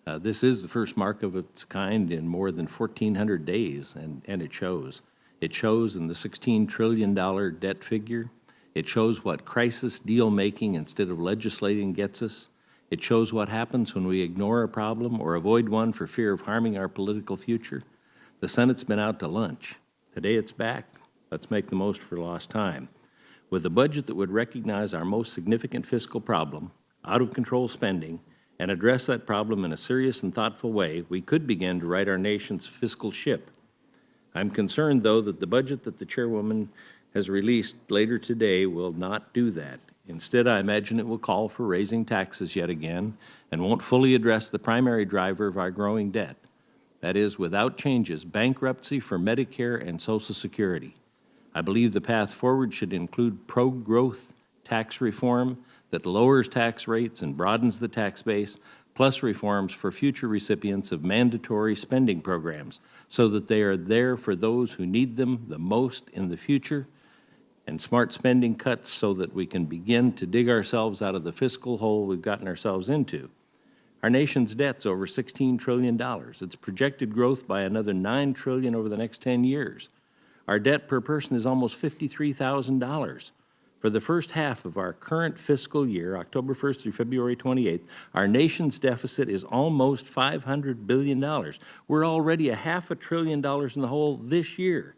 This is the first mark of its kind in more than 1,400 days, and it shows. It shows in the $16 trillion debt figure. It shows what crisis deal-making instead of legislating gets us. It shows what happens when we ignore a problem or avoid one for fear of harming our political future. The Senate's been out to lunch. Today it's back. Let's make the most for lost time. With a budget that would recognize our most significant fiscal problem, out-of-control spending, and address that problem in a serious and thoughtful way, we could begin to right our nation's fiscal ship. I'm concerned, though, that the budget that the chairwoman has released later today will not do that. Instead, I imagine it will call for raising taxes yet again and won't fully address the primary driver of our growing debt. That is, without changes, bankruptcy for Medicare and Social Security. I believe the path forward should include pro-growth tax reform that lowers tax rates and broadens the tax base, plus reforms for future recipients of mandatory spending programs so that they are there for those who need them the most in the future, and smart spending cuts so that we can begin to dig ourselves out of the fiscal hole we've gotten ourselves into. Our nation's debt's over $16 trillion. It's projected growth by another $9 trillion over the next 10 years. Our debt per person is almost $53,000. For the first half of our current fiscal year, October 1st through February 28th, our nation's deficit is almost $500 billion. We're already $500 billion in the hole this year.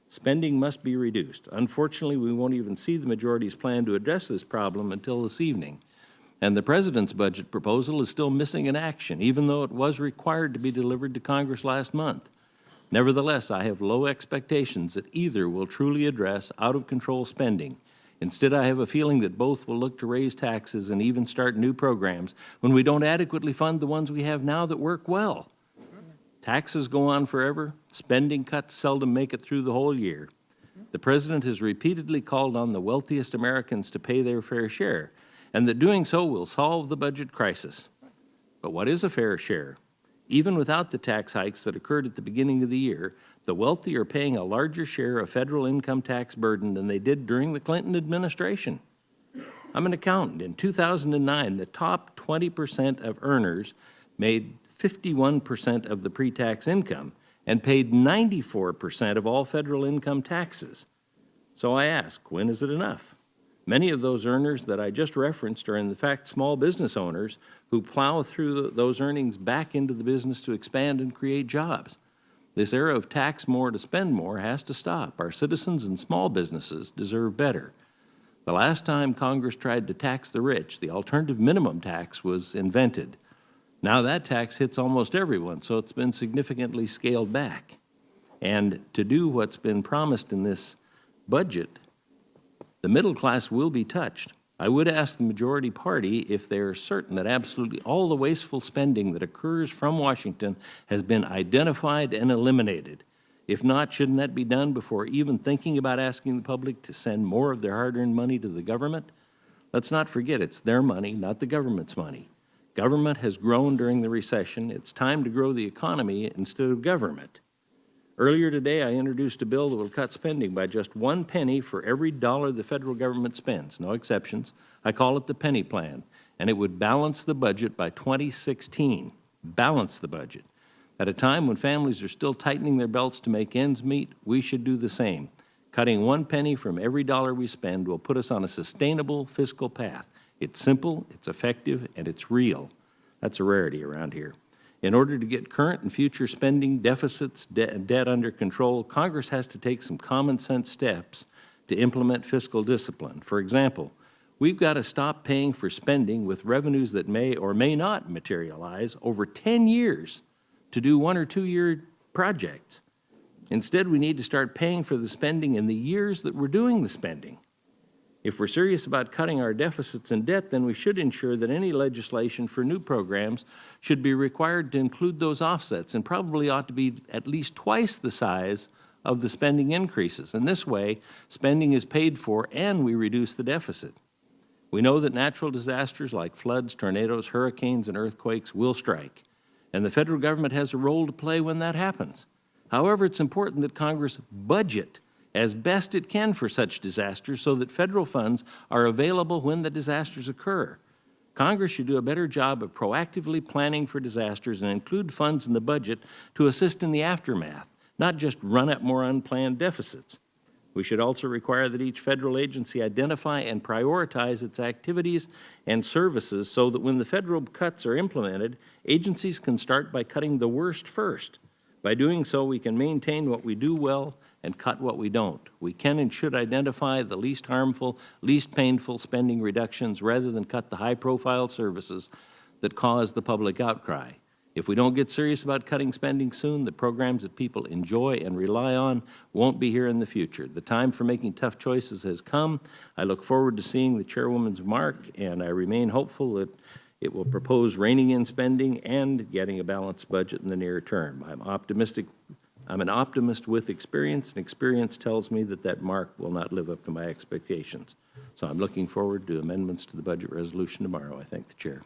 Spending must be reduced. Unfortunately, we won't even see the majority's plan to address this problem until this evening. And the President's budget proposal is still missing in action, even though it was required to be delivered to Congress last month. Nevertheless, I have low expectations that either will truly address out-of-control spending. Instead, I have a feeling that both will look to raise taxes and even start new programs when we don't adequately fund the ones we have now that work well. Taxes go on forever. Spending cuts seldom make it through the whole year. The President has repeatedly called on the wealthiest Americans to pay their fair share, and that doing so will solve the budget crisis. But what is a fair share? Even without the tax hikes that occurred at the beginning of the year, the wealthy are paying a larger share of federal income tax burden than they did during the Clinton administration. I'm an accountant. In 2009, the top 20% of earners made 51% of the pre-tax income and paid 94% of all federal income taxes. So I ask, when is it enough? Many of those earners that I just referenced are in fact small business owners who plow through those earnings back into the business to expand and create jobs. This era of tax more to spend more has to stop. Our citizens and small businesses deserve better. The last time Congress tried to tax the rich, the alternative minimum tax was invented. Now that tax hits almost everyone, so it's been significantly scaled back. And to do what's been promised in this budget, the middle class will be touched. I would ask the majority party if they are certain that absolutely all the wasteful spending that occurs from Washington has been identified and eliminated. If not, shouldn't that be done before even thinking about asking the public to send more of their hard-earned money to the government? Let's not forget it's their money, not the government's money. Government has grown during the recession. It's time to grow the economy instead of government. Earlier today, I introduced a bill that will cut spending by just 1 penny for every dollar the federal government spends, no exceptions. I call it the penny plan, and it would balance the budget by 2016. Balance the budget. At a time when families are still tightening their belts to make ends meet, we should do the same. Cutting 1 penny from every dollar we spend will put us on a sustainable fiscal path. It's simple, it's effective, and it's real. That's a rarity around here. In order to get current and future spending deficits, debt under control, Congress has to take some common sense steps to implement fiscal discipline. For example, we've got to stop paying for spending with revenues that may or may not materialize over 10 years to do 1 or 2 year projects. Instead, we need to start paying for the spending in the years that we're doing the spending. If we're serious about cutting our deficits and debt, then we should ensure that any legislation for new programs should be required to include those offsets and probably ought to be at least twice the size of the spending increases. And this way, spending is paid for and we reduce the deficit. We know that natural disasters like floods, tornadoes, hurricanes, and earthquakes will strike, and the federal government has a role to play when that happens. However, it's important that Congress budget as best it can for such disasters so that federal funds are available when the disasters occur. Congress should do a better job of proactively planning for disasters and include funds in the budget to assist in the aftermath, not just run up more unplanned deficits. We should also require that each federal agency identify and prioritize its activities and services so that when the federal cuts are implemented, agencies can start by cutting the worst first. By doing so, we can maintain what we do well and cut what we don't. We can and should identify the least harmful, least painful spending reductions rather than cut the high-profile services that cause the public outcry. If we don't get serious about cutting spending soon, the programs that people enjoy and rely on won't be here in the future. The time for making tough choices has come. I look forward to seeing the chairwoman's mark, and I remain hopeful that it will propose reining in spending and getting a balanced budget in the near term. I'm optimistic. I'm an optimist with experience, and experience tells me that that mark will not live up to my expectations. So I'm looking forward to amendments to the budget resolution tomorrow. I thank the chair.